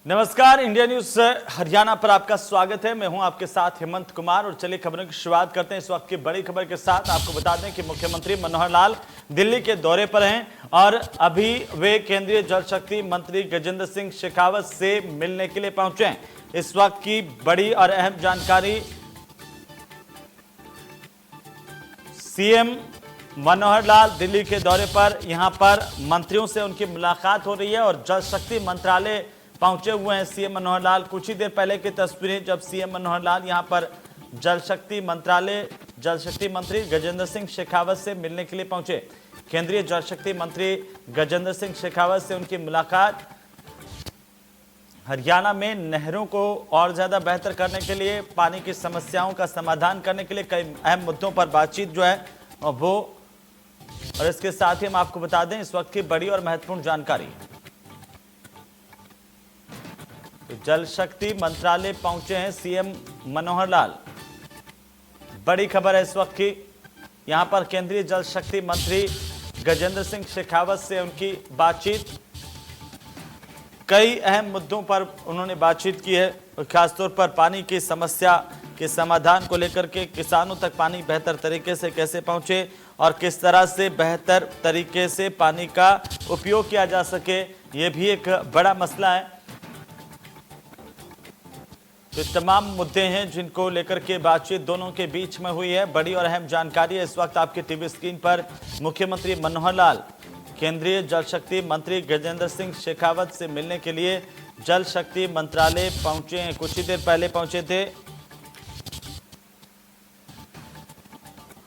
नमस्कार, India news Haryana पर आपका स्वागत है। मैं हूं आपके साथ हेमंत कुमार और चलिए खबरों की शुरुआत करते हैं इस वक्त की बड़ी खबर के साथ। आपको बता दें कि मुख्यमंत्री मनोहर लाल दिल्ली के दौरे पर हैं और अभी वे केंद्रीय जल शक्ति मंत्री गजेंद्र सिंह शेखावत से मिलने के लिए पहुंचे हैं। इस वक्त की बड़ी और अहम जानकारी, सीएम मनोहर लाल दिल्ली के दौरे पर, यहां पर मंत्रियों से उनकी मुलाकात हो रही है और जल शक्ति मंत्रालय पहुंचे हुए हैं सीएम मनोहर लाल। कुछ ही देर पहले की तस्वीरें जब सीएम मनोहर लाल यहां पर जल शक्ति मंत्रालय जल शक्ति मंत्री गजेंद्र सिंह शेखावत से मिलने के लिए पहुंचे। केंद्रीय जल शक्ति मंत्री गजेंद्र सिंह शेखावत से उनकी मुलाकात हरियाणा में नहरों को और ज्यादा बेहतर करने के लिए, पानी की समस्याओं का समाधान करने के लिए कई अहम मुद्दों पर बातचीत जो है वो, और इसके साथ ही हम आपको बता दें इस वक्त की बड़ी और महत्वपूर्ण जानकारी। तो जल शक्ति मंत्रालय पहुंचे हैं सीएम मनोहर लाल। बड़ी खबर है इस वक्त की, यहां पर केंद्रीय जल शक्ति मंत्री गजेंद्र सिंह शेखावत से उनकी बातचीत, कई अहम मुद्दों पर उन्होंने बातचीत की है, खासतौर पर पानी की समस्या के समाधान को लेकर के, किसानों तक पानी बेहतर तरीके से कैसे पहुंचे और किस तरह से बेहतर तरीके से पानी का उपयोग किया जा सके, ये भी एक बड़ा मसला है। तो तमाम मुद्दे हैं जिनको लेकर के बातचीत दोनों के बीच में हुई है। बड़ी और अहम जानकारी है इस वक्त आपके टीवी स्क्रीन पर। मुख्यमंत्री मनोहर लाल केंद्रीय जल शक्ति मंत्री गजेंद्र सिंह शेखावत से मिलने के लिए जल शक्ति मंत्रालय पहुंचे हैं। कुछ ही देर पहले पहुंचे थे।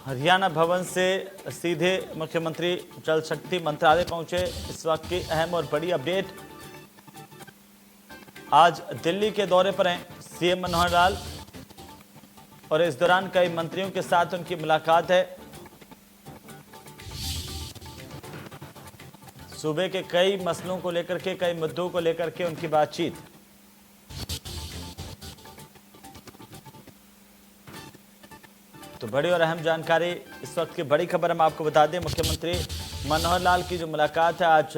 हरियाणा भवन से सीधे मुख्यमंत्री जल शक्ति मंत्रालय पहुंचे। इस वक्त की अहम और बड़ी अपडेट, आज दिल्ली के दौरे पर हैं सीएम मनोहर लाल और इस दौरान कई मंत्रियों के साथ उनकी मुलाकात है। सूबे के कई मसलों को लेकर के, कई मुद्दों को लेकर के उनकी बातचीत। तो बड़ी और अहम जानकारी, इस वक्त की बड़ी खबर हम आपको बता दें, मुख्यमंत्री मनोहर लाल की जो मुलाकात है आज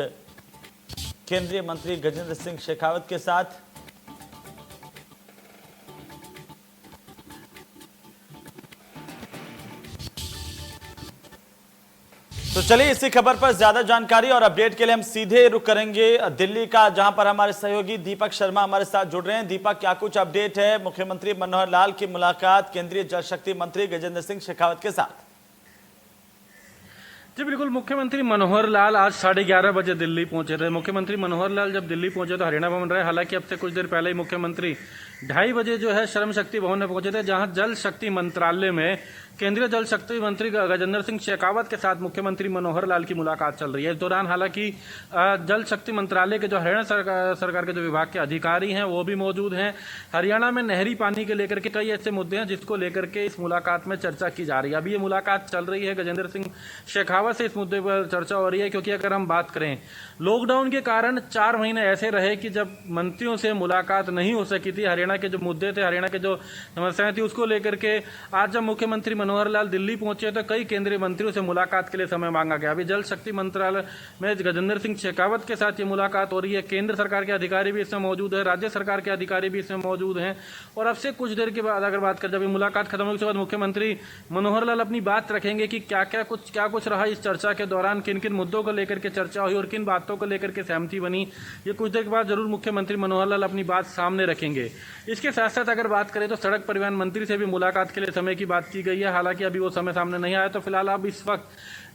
केंद्रीय मंत्री गजेंद्र सिंह शेखावत के साथ। तो चलिए इसी खबर पर ज्यादा जानकारी और अपडेट के लिए हम सीधे रुक करेंगे दिल्ली का, जहां पर हमारे सहयोगी दीपक शर्मा हमारे साथ जुड़ रहे हैं। दीपक, क्या कुछ अपडेट है मुख्यमंत्री मनोहर लाल की मुलाकात केंद्रीय जल शक्ति मंत्री गजेंद्र सिंह शेखावत के साथ? जी बिल्कुल, मुख्यमंत्री मनोहर लाल आज 11:30 बजे दिल्ली पहुंचे थे। मुख्यमंत्री मनोहर लाल जब दिल्ली पहुंचे तो हरियाणा भवन रहे। हालांकि अब से कुछ देर पहले ही मुख्यमंत्री 2:30 बजे जो है श्रम शक्ति भवन में पहुंचे थे, जहां जल शक्ति मंत्रालय में केंद्रीय जल शक्ति मंत्री गजेंद्र सिंह शेखावत के साथ मुख्यमंत्री मनोहर लाल की मुलाकात चल रही है। इस दौरान हालांकि जल शक्ति मंत्रालय के जो हरियाणा सरकार के जो विभाग के अधिकारी हैं वो भी मौजूद हैं। हरियाणा में नहरी पानी के लेकर के कई ऐसे मुद्दे हैं जिसको लेकर के इस मुलाकात में चर्चा की जा रही है। अभी ये मुलाकात चल रही है, गजेंद्र सिंह शेखावत से इस मुद्दे पर चर्चा हो रही है, क्योंकि अगर हम बात करें, लॉकडाउन के कारण 4 महीने ऐसे रहे कि जब मंत्रियों से मुलाकात नहीं हो सकी थी। हरियाणा के जो मुद्दे थे, हरियाणा के जो समस्याएं थी, उसको लेकर के आज जब मुख्यमंत्री मनोहर लाल दिल्ली पहुंचे तो कई केंद्रीय मंत्रियों से मुलाकात के लिए समय मांगा गया। अभी जल शक्ति मंत्रालय में गजेंद्र सिंह शेखावत के साथ ये मुलाकात हो रही है। केंद्र सरकार के अधिकारी भी इसमें मौजूद है, राज्य सरकार के अधिकारी भी इसमें मौजूद हैं। और अब से कुछ देर के बाद अगर बात करें, जब ये मुलाकात खत्म होने के बाद मुख्यमंत्री मनोहर लाल अपनी बात रखेंगे कि क्या कुछ रहा इस चर्चा के दौरान, किन किन मुद्दों को लेकर के चर्चा हुई और किन बातों को लेकर के सहमति बनी। ये कुछ देर के बाद जरूर मुख्यमंत्री मनोहर लाल अपनी बात सामने रखेंगे। इसके साथ साथ अगर बात करें तो सड़क परिवहन मंत्री से भी मुलाकात के लिए समय की बात की गई है। हालांकि अभी वो समय सामने नहीं आया, तो फिलहाल अब इस वक्त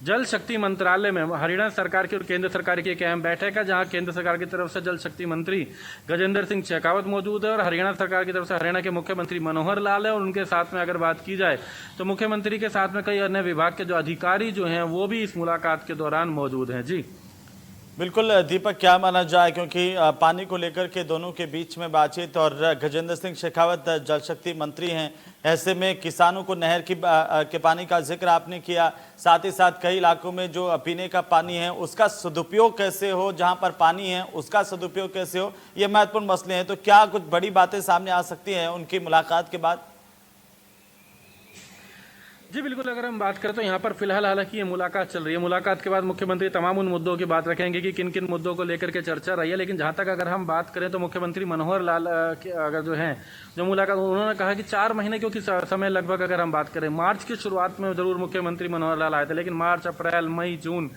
जल शक्ति मंत्रालय में हरियाणा सरकार की और केंद्र सरकार की एक अहम बैठक है, जहां केंद्र सरकार की तरफ से जल शक्ति मंत्री गजेंद्र सिंह शेखावत मौजूद है और हरियाणा सरकार की तरफ से हरियाणा के मुख्यमंत्री मनोहर लाल है। और उनके साथ में अगर बात की जाए तो मुख्यमंत्री के साथ में कई अन्य विभाग के जो अधिकारी जो हैं वो भी इस मुलाकात के दौरान मौजूद हैं। जी बिल्कुल दीपक, क्या माना जाए, क्योंकि पानी को लेकर के दोनों के बीच में बातचीत, और गजेंद्र सिंह शेखावत जल शक्ति मंत्री हैं, ऐसे में किसानों को नहर के पानी का जिक्र आपने किया, साथ ही साथ कई इलाकों में जो पीने का पानी है उसका सदुपयोग कैसे हो, जहां पर पानी है उसका सदुपयोग कैसे हो, ये महत्वपूर्ण मसले हैं। तो क्या कुछ बड़ी बातें सामने आ सकती हैं उनकी मुलाकात के बाद? जी बिल्कुल, अगर हम बात करें तो यहाँ पर फिलहाल हालांकि ये मुलाकात चल रही है। मुलाकात के बाद मुख्यमंत्री तमाम उन मुद्दों की बात रखेंगे कि किन किन मुद्दों को लेकर के चर्चा रही है। लेकिन जहाँ तक अगर हम बात करें तो मुख्यमंत्री मनोहर लाल अगर जो हैं जो मुलाकात, उन्होंने कहा कि 4 महीने, क्योंकि समय लगभग अगर हम बात करें मार्च की शुरुआत में जरूर मुख्यमंत्री मनोहर लाल आए थे, लेकिन मार्च, अप्रैल, मई, जून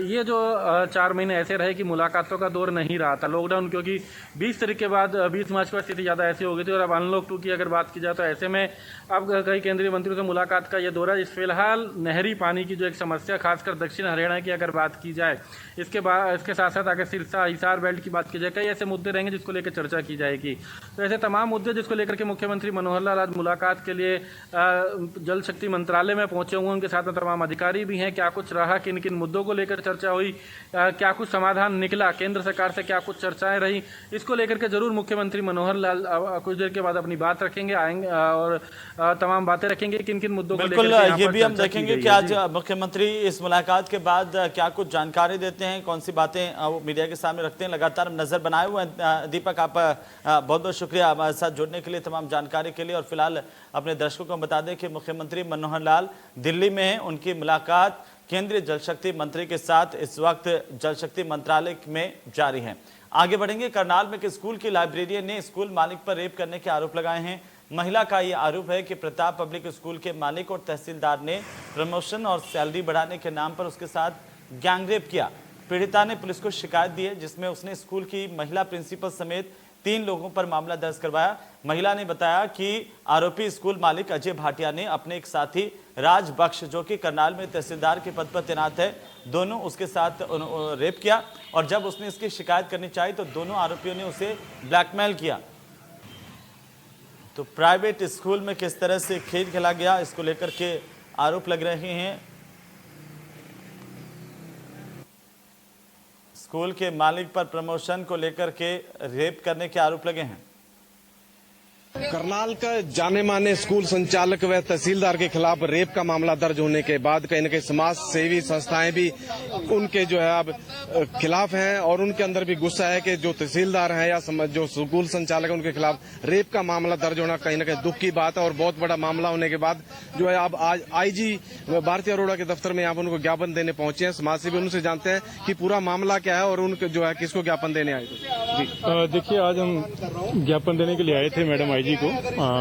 ये जो 4 महीने ऐसे रहे कि मुलाकातों का दौर नहीं रहा था। लॉकडाउन क्योंकि 20 तारीख के बाद 20 मार्च पर स्थिति ज़्यादा ऐसी हो गई थी और अब अनलॉक 2 की अगर बात की जाए तो ऐसे में अब कई केंद्रीय मंत्रियों से मुलाकात का ये दौरा, इस फिलहाल नहरी पानी की जो एक समस्या खासकर दक्षिण हरियाणा की अगर बात की जाए, इसके साथ साथ अगर सिरसा हिसार बेल्ट की बात की जाए, कई ऐसे मुद्दे रहेंगे जिसको लेकर चर्चा की जाएगी। तो ऐसे तमाम मुद्दे जिसको लेकर के मुख्यमंत्री मनोहर लाल आज मुलाकात के लिए जल शक्ति मंत्रालय में पहुंचे हुए, उनके साथ में तमाम अधिकारी भी हैं। क्या कुछ रहा, किन किन मुद्दों को लेकर चर्चा हुई, क्या कुछ समाधान निकला, केंद्र सरकार से क्या कुछ चर्चाएं रही, इसको लेकर के जरूर मुख्यमंत्री मनोहर लाल कुछ देर के बाद अपनी बात रखेंगे, आएंगे और तमाम बातें रखेंगे किन किन मुद्दों को लेकर बिल्कुल, ये भी हम देखेंगे कि आज मुख्यमंत्री इस मुलाकात के बाद क्या कुछ जानकारी देते हैं, कौन सी बातें वो मीडिया के सामने रखते हैं। लगातार हम नजर बनाए हुए हैं। दीपक, आप बहुत बहुत शुक्रिया हमारे साथ जुड़ने के लिए, तमाम जानकारी के लिए। और फिलहाल अपने दर्शकों को बता दें कि मुख्यमंत्री मनोहर लाल दिल्ली में हैं, उनकी मुलाकात केंद्रीय जल शक्ति मंत्री के साथ इस वक्त जल शक्ति मंत्रालय में जारी है। आगे बढ़ेंगे। करनाल में एक स्कूल की लाइब्रेरियन ने स्कूल मालिक पर रेप करने के आरोप लगाए हैं। महिला का यह आरोप है कि प्रताप पब्लिक स्कूल के मालिक और तहसीलदार ने प्रमोशन और सैलरी बढ़ाने के नाम पर उसके साथ गैंगरेप किया। पीड़िता ने पुलिस को शिकायत दी है, जिसमें उसने स्कूल की महिला प्रिंसिपल समेत 3 लोगों पर मामला दर्ज करवाया। महिला ने बताया कि आरोपी स्कूल मालिक अजय भाटिया ने अपने एक साथी राज बख्श, जो कि करनाल में तहसीलदार के पद पर तैनात है, दोनों उसके साथ रेप किया। और जब उसने इसकी शिकायत करनी चाहिए तो दोनों आरोपियों ने उसे ब्लैकमेल किया। तो प्राइवेट स्कूल में किस तरह से खेल खेला गया, इसको लेकर के आरोप लग रहे हैं। स्कूल के मालिक पर प्रमोशन को लेकर के रेप करने के आरोप लगे हैं। करनाल का जाने माने स्कूल संचालक व तहसीलदार के खिलाफ रेप का मामला दर्ज होने के बाद कहीं न कहीं समाज सेवी संस्थाएं भी उनके जो है अब खिलाफ हैं और उनके अंदर भी गुस्सा है कि जो तहसीलदार हैं या जो स्कूल संचालक है उनके खिलाफ रेप का मामला दर्ज होना कहीं न कहीं दुख की बात है। और बहुत बड़ा मामला होने के बाद जो है अब आज आईजी भारती अरोड़ा के दफ्तर में यहाँ पर उनको ज्ञापन देने पहुंचे हैं। समाज सेवी उनसे जानते हैं कि पूरा मामला क्या है और उनके जो है किसको ज्ञापन देने आए थे। देखिए, आज हम ज्ञापन देने के लिए आए थे मैडम आईजी को।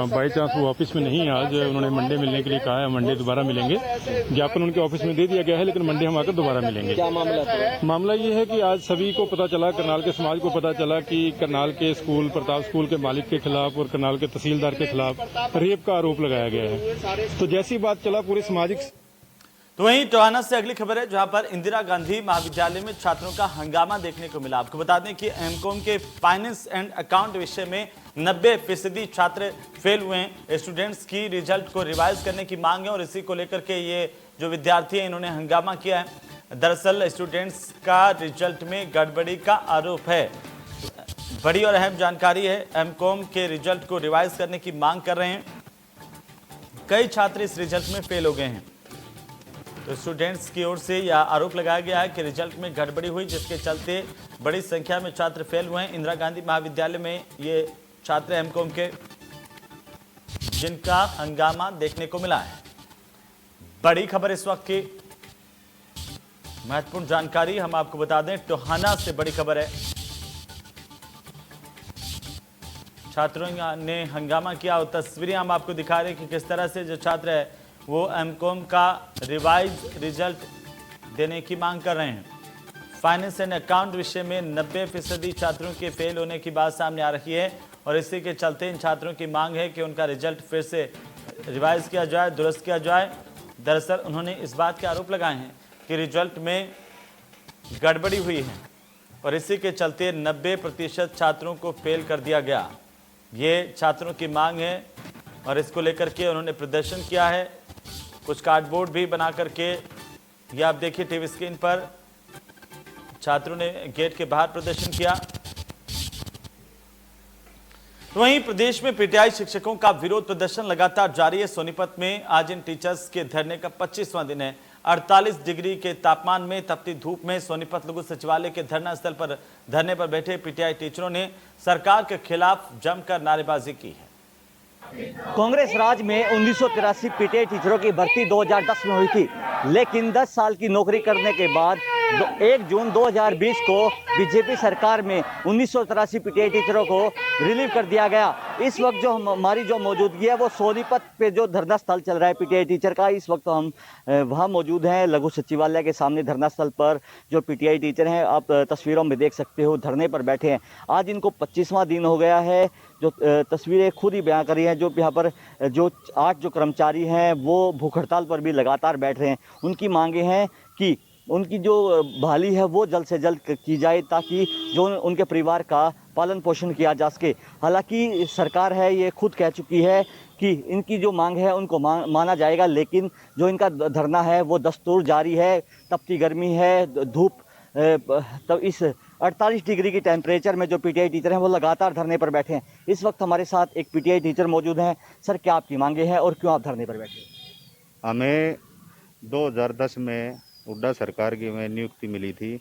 बाई चांस वो ऑफिस में नहीं है आज, उन्होंने मंडे मिलने के लिए कहा है, मंडे दोबारा मिलेंगे। ज्ञापन उनके ऑफिस में दे दिया गया है, लेकिन मंडे हम आकर दोबारा मिलेंगे। क्या मामला था? मामला ये है कि आज सभी को पता चला, करनाल के समाज को पता चला कि करनाल के स्कूल, प्रताप स्कूल के मालिक के खिलाफ और करनाल के तहसीलदार के खिलाफ रेप का आरोप लगाया गया है। तो जैसी बात चला पूरे सामाजिक। तो वहीं टोहाना से अगली खबर है, जहां पर इंदिरा गांधी महाविद्यालय में छात्रों का हंगामा देखने को मिला। आपको बता दें कि एमकॉम के फाइनेंस एंड अकाउंट विषय में 90% छात्र फेल हुए हैं। स्टूडेंट्स की रिजल्ट को रिवाइज करने की मांग है और इसी को लेकर के ये जो विद्यार्थी हैं इन्होंने हंगामा किया है। दरअसल स्टूडेंट्स का रिजल्ट में गड़बड़ी का आरोप है। बड़ी और अहम जानकारी है, एमकॉम के रिजल्ट को रिवाइज करने की मांग कर रहे हैं। कई छात्र इस रिजल्ट में फेल हो गए हैं। तो स्टूडेंट्स की ओर से यह आरोप लगाया गया है कि रिजल्ट में गड़बड़ी हुई, जिसके चलते बड़ी संख्या में छात्र फेल हुए हैं। इंदिरा गांधी महाविद्यालय में ये छात्र एमकॉम के, जिनका हंगामा देखने को मिला है। बड़ी खबर इस वक्त की, महत्वपूर्ण जानकारी हम आपको बता दें, टोहाना से बड़ी खबर है। छात्रों ने हंगामा किया और तस्वीरें हम आपको दिखा रहे हैं कि किस तरह से जो छात्र है वो एमकॉम का रिवाइज रिजल्ट देने की मांग कर रहे हैं। फाइनेंस एंड अकाउंट विषय में 90% छात्रों के फेल होने की बात सामने आ रही है और इसी के चलते इन छात्रों की मांग है कि उनका रिजल्ट फिर से रिवाइज किया जाए, दुरुस्त किया जाए। दरअसल उन्होंने इस बात के आरोप लगाए हैं कि रिजल्ट में गड़बड़ी हुई है और इसी के चलते 90% छात्रों को फेल कर दिया गया। ये छात्रों की मांग है और इसको लेकर के उन्होंने प्रदर्शन किया है। कुछ कार्डबोर्ड भी बना करके, ये आप देखिए टीवी स्क्रीन पर, छात्रों ने गेट के बाहर प्रदर्शन किया। तो वहीं प्रदेश में पीटीआई शिक्षकों का विरोध प्रदर्शन लगातार जारी है। सोनीपत में आज इन टीचर्स के धरने का 25वां दिन है। 48 डिग्री के तापमान में तपती धूप में सोनीपत लघु सचिवालय के धरना स्थल पर धरने पर बैठे पीटीआई टीचरों ने सरकार के खिलाफ जमकर नारेबाजी की है। कांग्रेस राज में 1983 पीटीआई टीचरों की भर्ती 2010 में हुई थी, लेकिन 10 साल की नौकरी करने के बाद 1 जून 2020 को बीजेपी सरकार में 1983 पीटीआई टीचरों को रिलीव कर दिया गया। इस वक्त जो हमारी जो मौजूदगी है वो सोनीपत पे जो धरना स्थल चल रहा है पीटीआई टीचर का, इस वक्त हम वहाँ मौजूद हैं लघु सचिवालय के सामने धरना स्थल पर। जो पीटीआई टीचर हैं आप तस्वीरों में देख सकते हो, धरने पर बैठे हैं। आज इनको 25वां दिन हो गया है। जो तस्वीरें खुद ही बयां करी हैं, जो यहाँ पर जो 8 जो कर्मचारी हैं वो भूख हड़ताल पर भी लगातार बैठ रहे हैं। उनकी मांगे हैं कि उनकी जो बहाली है वो जल्द से जल्द की जाए ताकि जो उनके परिवार का पालन पोषण किया जा सके। हालांकि सरकार है ये खुद कह चुकी है कि इनकी जो मांग है उनको माना जाएगा, लेकिन जो इनका धरना है वो दस्तूर जारी है। तपती गर्मी है, धूप, तब इस 48 डिग्री की टेम्परेचर में जो पीटीआई टीचर हैं वो लगातार धरने पर बैठे हैं। इस वक्त हमारे साथ एक पीटीआई टीचर मौजूद हैं। सर, क्या आपकी मांगे हैं और क्यों आप धरने पर बैठे? हमें 2010 में हुड्डा सरकार की में नियुक्ति मिली थी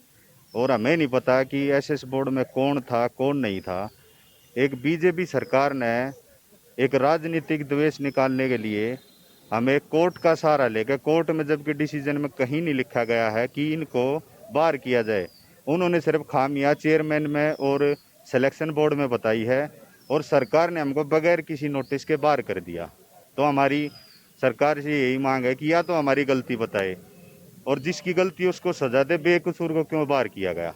और हमें नहीं पता कि एसएस बोर्ड में कौन था कौन नहीं था। एक बीजेपी सरकार ने एक राजनीतिक द्वेष निकालने के लिए हमें कोर्ट का सहारा लेकर, कोर्ट में जबकि डिसीजन में कहीं नहीं लिखा गया है कि इनको बाहर किया जाए, उन्होंने सिर्फ खामियां चेयरमैन में और सिलेक्शन बोर्ड में बताई है और सरकार ने हमको बगैर किसी नोटिस के बाहर कर दिया। तो हमारी सरकार से यही मांग है कि या तो हमारी गलती बताए और जिसकी गलती उसको सजा दे, बेकसूर को क्यों बाहर किया गया।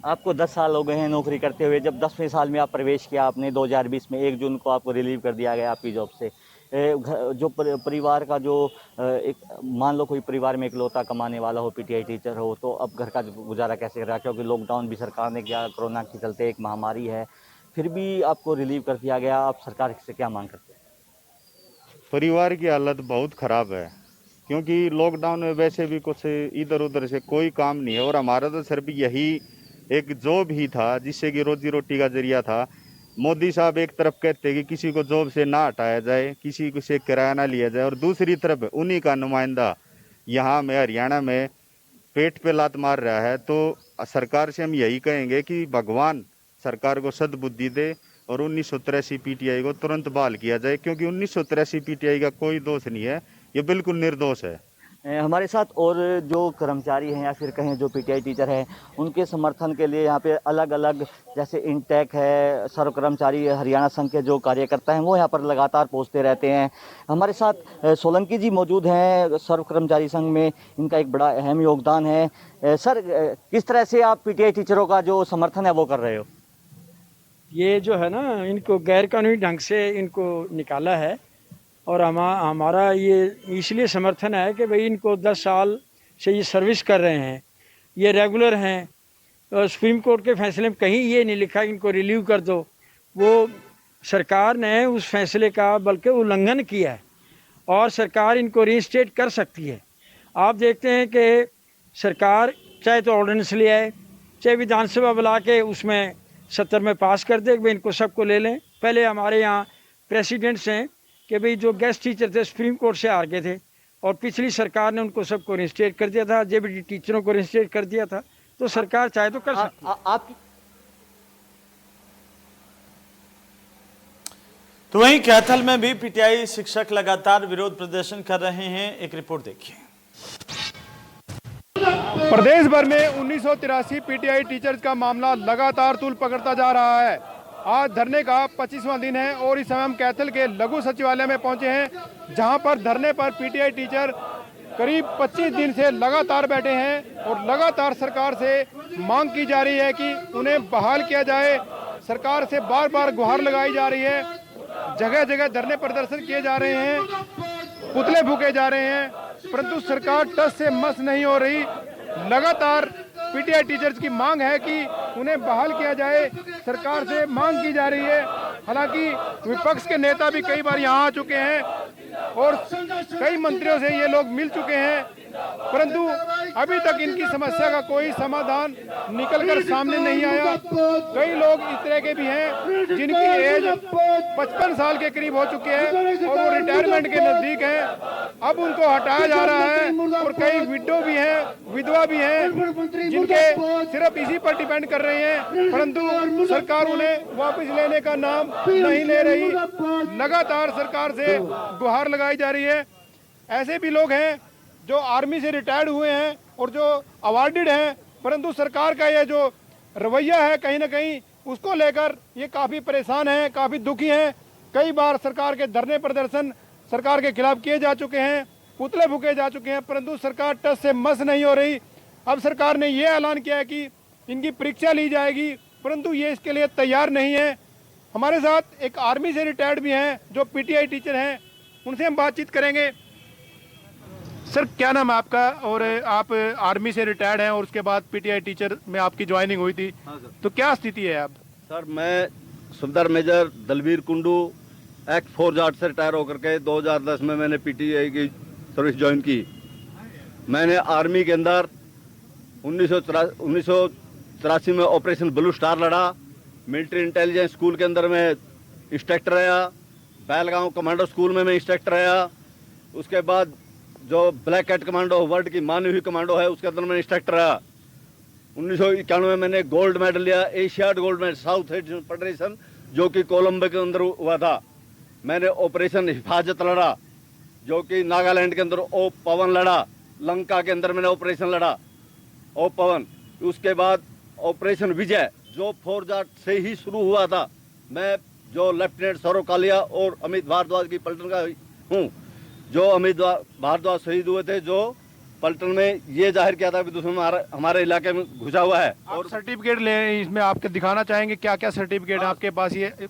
आपको 10 साल हो गए हैं नौकरी करते हुए। जब 10वें साल में आप प्रवेश किया आपने 2020 में, 1 जून को आपको रिलीव कर दिया गया आपकी जॉब से। जो परिवार का जो एक मान लो कोई परिवार में इकलौता कमाने वाला हो, पीटीआई टीचर हो, तो अब घर का गुजारा कैसे कर रहा है? क्योंकि लॉकडाउन भी सरकार ने किया, कोरोना के चलते एक महामारी है, फिर भी आपको रिलीव कर दिया गया। आप सरकार से क्या मांग करते हैं? परिवार की हालत बहुत ख़राब है क्योंकि लॉकडाउन में वैसे भी कुछ इधर उधर से कोई काम नहीं है और हमारा तो सिर्फ यही एक जॉब ही था जिससे कि रोजी रोटी का जरिया था। मोदी साहब एक तरफ कहते कि किसी को जॉब से ना हटाया जाए, किसी को से किराया ना लिया जाए, और दूसरी तरफ उन्हीं का नुमाइंदा यहाँ में हरियाणा में पेट पे लात मार रहा है। तो सरकार से हम यही कहेंगे कि भगवान सरकार को सद्बुद्धि दे और 1983 पीटीआई को तुरंत बहाल किया जाए, क्योंकि 1983 पीटीआई का कोई दोष नहीं है, ये बिल्कुल निर्दोष है। हमारे साथ और जो कर्मचारी हैं या फिर कहें जो पीटीआई टीचर हैं, उनके समर्थन के लिए यहाँ पे अलग अलग जैसे इंटेक है, सर्व कर्मचारी हरियाणा संघ के जो कार्यकर्ता हैं वो यहाँ पर लगातार पहुँचते रहते हैं। हमारे साथ सोलंकी जी मौजूद हैं, सर्व कर्मचारी संघ में इनका एक बड़ा अहम योगदान है। सर, किस तरह से आप पीटीआई टीचरों का जो समर्थन है वो कर रहे हो? ये जो है ना, इनको गैर कानूनी ढंग से इनको निकाला है और हमारा ये इसलिए समर्थन है कि भाई इनको 10 साल से ये सर्विस कर रहे हैं, ये रेगुलर हैं और सुप्रीम कोर्ट के फैसले में कहीं ये नहीं लिखा कि इनको रिलीव कर दो। वो सरकार ने उस फैसले का बल्कि उल्लंघन किया है और सरकार इनको रीइंस्टेट कर सकती है। आप देखते हैं कि सरकार चाहे तो ऑर्डिनेंस ले आए, चाहे विधानसभा बुला के उसमें 70 में पास कर दे कि भाई इनको सबको ले लें। पहले हमारे यहाँ प्रेसिडेंट्स हैं कि भाई जो गेस्ट टीचर थे सुप्रीम कोर्ट से हार गए थे और पिछली सरकार ने उनको सबको रिइंस्टेट कर दिया था, जेबीटी टीचरों को रिइंस्टेट कर दिया था। तो सरकार चाहे तो कर सकती है। आपकी तो वहीं कैथल में भी पीटीआई शिक्षक लगातार विरोध प्रदर्शन कर रहे हैं। एक रिपोर्ट देखिए। प्रदेश भर में 1983 पीटीआई टीचर्स का मामला लगातार तूल पकड़ता जा रहा है। आज धरने का 25वां दिन है और इस समय हम कैथल के लघु सचिवालय में पहुंचे हैं, जहां पर धरने पर पीटीआई टीचर करीब 25 दिन से लगातार बैठे हैं और लगातार सरकार से मांग की जा रही है कि उन्हें बहाल किया जाए। सरकार से बार बार गुहार लगाई जा रही है, जगह जगह धरने प्रदर्शन किए जा रहे हैं, पुतले फूके जा रहे हैं, परंतु सरकार टस से मस नहीं हो रही। लगातार पीटीआई टीचर्स की मांग है कि उन्हें बहाल किया जाए, सरकार से मांग की जा रही है। हालांकि विपक्ष के नेता भी कई बार यहां आ चुके हैं और कई मंत्रियों से ये लोग मिल चुके हैं, परंतु अभी तक इनकी समस्या का कोई समाधान निकलकर सामने नहीं आया। कई लोग इस तरह के भी हैं जिनकी एज 55 साल के करीब हो चुके हैं और वो रिटायरमेंट के नजदीक हैं। अब उनको हटाया जा रहा है और कई विडो भी हैं, विधवा भी हैं जिनके सिर्फ इसी पर डिपेंड कर रहे हैं, परंतु सरकार उन्हें वापस लेने का नाम नहीं ले रही। लगातार सरकार से गुहार लगाई जा रही है। ऐसे भी लोग हैं जो आर्मी से रिटायर्ड हुए हैं और जो अवार्डेड हैं, परंतु सरकार का ये जो रवैया है कहीं ना कहीं उसको लेकर ये काफ़ी परेशान हैं, काफ़ी दुखी हैं। कई बार सरकार के धरने प्रदर्शन सरकार के खिलाफ किए जा चुके हैं, पुतले फूके जा चुके हैं, परंतु सरकार टस से मस नहीं हो रही। अब सरकार ने ये ऐलान किया है कि इनकी परीक्षा ली जाएगी, परंतु ये इसके लिए तैयार नहीं है। हमारे साथ एक आर्मी से रिटायर्ड भी हैं जो पीटीआई टीचर हैं, उनसे हम बातचीत करेंगे। सर, क्या नाम है आपका? और आप आर्मी से रिटायर्ड हैं और उसके बाद पीटीआई टीचर में आपकी ज्वाइनिंग हुई थी। हाँ सर। तो क्या स्थिति है अब? सर, मैं सुबेदार मेजर दलवीर कुंडू एक्ट 4 जाट से रिटायर होकर के 2010 में मैंने पीटीआई की सर्विस ज्वाइन की। मैंने आर्मी के अंदर 1983 में ऑपरेशन ब्लू स्टार लड़ा। मिलिट्री इंटेलिजेंस स्कूल के अंदर मैं इंस्ट्रक्टर रहा। बैलगांव कमांडो स्कूल में मैं इंस्ट्रक्टर रहा। उसके बाद जो ब्लैक कैट कमांडो वर्ल्ड की मानी हुई कमांडो है उसके अंदर मैंने इंस्ट्रक्टर रहा। 1991 में मैंने गोल्ड मेडल लिया, Asiad gold medal south Asian federation, जो कि कोलंबो के अंदर हुआ था। मैंने ऑपरेशन हिफाजत लड़ा जो कि नागालैंड के अंदर ओ पवन लड़ा। लंका के अंदर मैंने ऑपरेशन लड़ा ओ पवन। उसके बाद ऑपरेशन विजय जो 4 जाट से ही शुरू हुआ था। मैं जो लेफ्टिनेंट सौरभ कालिया और अमित भारद्वाज की पलटन का हूँ। जो अमित भारद्वाज शहीद हुए थे, जो पलटन में ये जाहिर किया था कि दुश्मन हमारे इलाके में घुसा हुआ है। और सर्टिफिकेट ले इसमें आपके दिखाना चाहेंगे क्या क्या सर्टिफिकेट है आपके पास? ये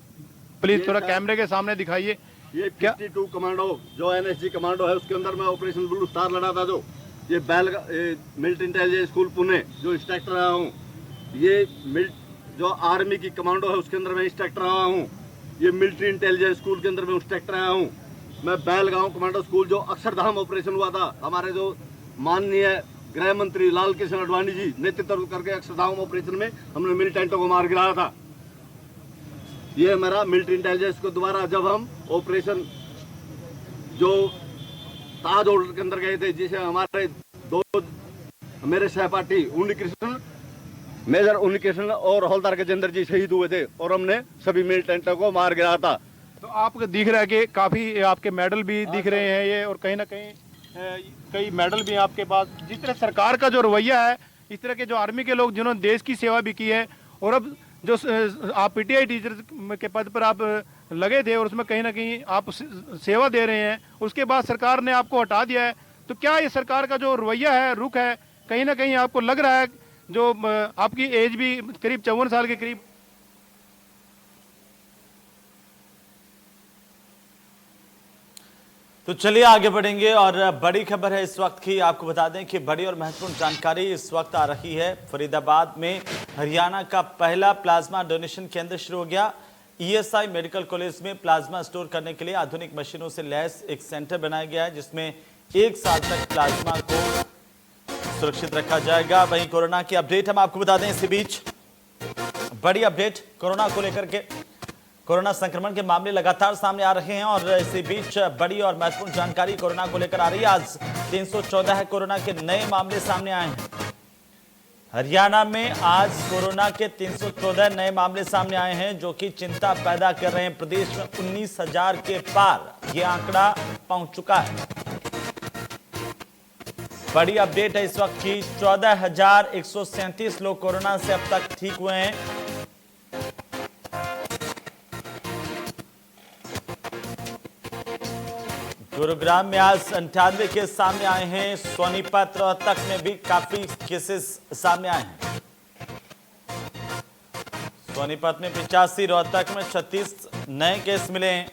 प्लीज थोड़ा कैमरे के सामने दिखाइए। ये 52 कमांडो जो एनएसजी कमांडो है उसके अंदर मैं ऑपरेशन ब्लू स्टार लड़ा था। जो ये मिलिट्री इंटेलिजेंस स्कूल पुणे जो इंस्ट्रक्टर रहा हूँ। ये जो आर्मी की कमांडो है उसके अंदर मैं इंस्ट्रक्टर रहा हूँ। ये मिलिट्री इंटेलिजेंस स्कूल के अंदर मैं इंस्ट्रक्टर रहा हूँ। मैं बैलगांव कमांडो स्कूल जो अक्षरधाम ऑपरेशन हुआ था, हमारे जो माननीय गृह मंत्री लाल कृष्ण आडवाणी जी नेतृत्व करके अक्षरधाम ऑपरेशन में हमने मिलिटेंटों को मार गिराया था। ये मेरा मिलिट्री इंटेलिजेंस को द्वारा जब हम ऑपरेशन जो ताज होटल के अंदर गए थे, जिसे हमारे मेरे सहपाठी उन्नीकृष्ण मेजर उन्नीकृष्ण और हवलदार गजेंद्र जी शहीद हुए थे और हमने सभी मिलिटेंटों को मार गिराया था। तो आपको दिख रहा है कि काफ़ी आपके मेडल भी दिख रहे हैं ये, और कहीं ना कहीं कई मेडल भी हैं आपके पास। जिस तरह सरकार का जो रवैया है, इस तरह के जो आर्मी के लोग जिन्होंने देश की सेवा भी की है और अब जो आप पीटीआई टीचर के पद पर आप लगे थे और उसमें कहीं ना कहीं आप सेवा दे रहे हैं, उसके बाद सरकार ने आपको हटा दिया है, तो क्या ये सरकार का जो रवैया है, रुख है, कहीं ना कहीं आपको लग रहा है, जो आपकी एज भी करीब 54 साल के करीब? तो चलिए आगे बढ़ेंगे और बड़ी खबर है इस वक्त की। आपको बता दें कि बड़ी और महत्वपूर्ण जानकारी इस वक्त आ रही है। फरीदाबाद में हरियाणा का पहला प्लाज्मा डोनेशन केंद्र शुरू हो गया। ईएसआई मेडिकल कॉलेज में प्लाज्मा स्टोर करने के लिए आधुनिक मशीनों से लैस एक सेंटर बनाया गया है, जिसमें 1 साल तक प्लाज्मा को सुरक्षित रखा जाएगा। वहीं कोरोना की अपडेट हम आपको बता दें इसी बीच बड़ी अपडेट कोरोना को लेकर के। कोरोना संक्रमण के मामले लगातार सामने आ रहे हैं और इसी बीच बड़ी और महत्वपूर्ण जानकारी कोरोना को लेकर आ रही है। आज 314 कोरोना के नए मामले सामने आए हैं। हरियाणा में आज कोरोना के 314 नए मामले सामने आए हैं, जो कि चिंता पैदा कर रहे हैं। प्रदेश में 19,000 के पार यह आंकड़ा पहुंच चुका है। बड़ी अपडेट है इस वक्त की। 14,137 लोग कोरोना से अब तक ठीक हुए हैं। गुरुग्राम में आज 98 केस सामने आए हैं। सोनीपत रोहतक में भी काफी केसेस सामने आए हैं। सोनीपत में 85, रोहतक में 36 नए केस मिले हैं।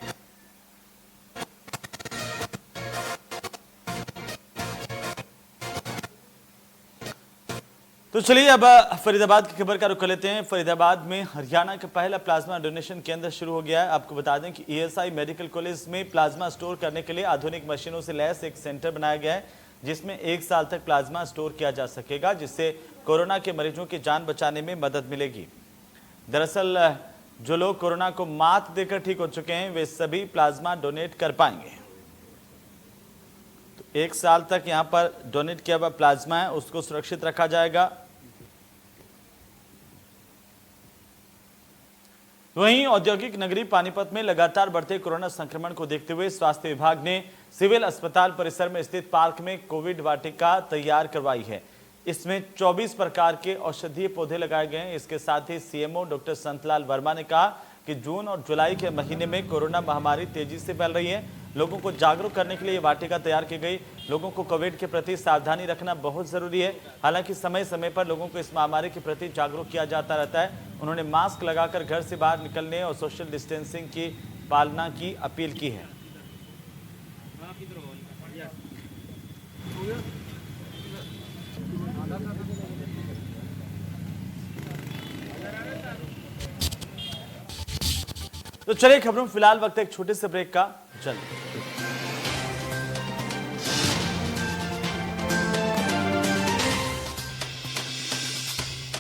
तो चलिए अब फरीदाबाद की खबर का रुख कर लेते हैं। फरीदाबाद में हरियाणा का पहला प्लाज्मा डोनेशन केंद्र शुरू हो गया है। आपको बता दें कि ईएसआई मेडिकल कॉलेज में प्लाज्मा स्टोर करने के लिए आधुनिक मशीनों से लैस एक सेंटर बनाया गया है, जिसमें 1 साल तक प्लाज्मा स्टोर किया जा सकेगा, जिससे कोरोना के मरीजों की जान बचाने में मदद मिलेगी। दरअसल जो लोग कोरोना को मात देकर ठीक हो चुके हैं वे सभी प्लाज्मा डोनेट कर पाएंगे। तो 1 साल तक यहां पर डोनेट किया हुआ प्लाज्मा है उसको सुरक्षित रखा जाएगा। वहीं औद्योगिक नगरी पानीपत में लगातार बढ़ते कोरोना संक्रमण को देखते हुए स्वास्थ्य विभाग ने सिविल अस्पताल परिसर में स्थित पार्क में कोविड वाटिका तैयार करवाई है। इसमें 24 प्रकार के औषधीय पौधे लगाए गए हैं। इसके साथ ही सीएमओ डॉक्टर संतलाल वर्मा ने कहा कि जून और जुलाई के महीने में कोरोना महामारी तेजी से फैल रही है। लोगों को जागरूक करने के लिए ये वाटिका तैयार की गई। लोगों को कोविड के प्रति सावधानी रखना बहुत जरूरी है। हालांकि समय समय पर लोगों को इस महामारी के प्रति जागरूक किया जाता रहता है। उन्होंने मास्क लगाकर घर से बाहर निकलने और सोशल डिस्टेंसिंग की पालना की अपील की है। तो चलिए खबरों में फिलहाल वक्त एक छोटे से ब्रेक का। चलिए।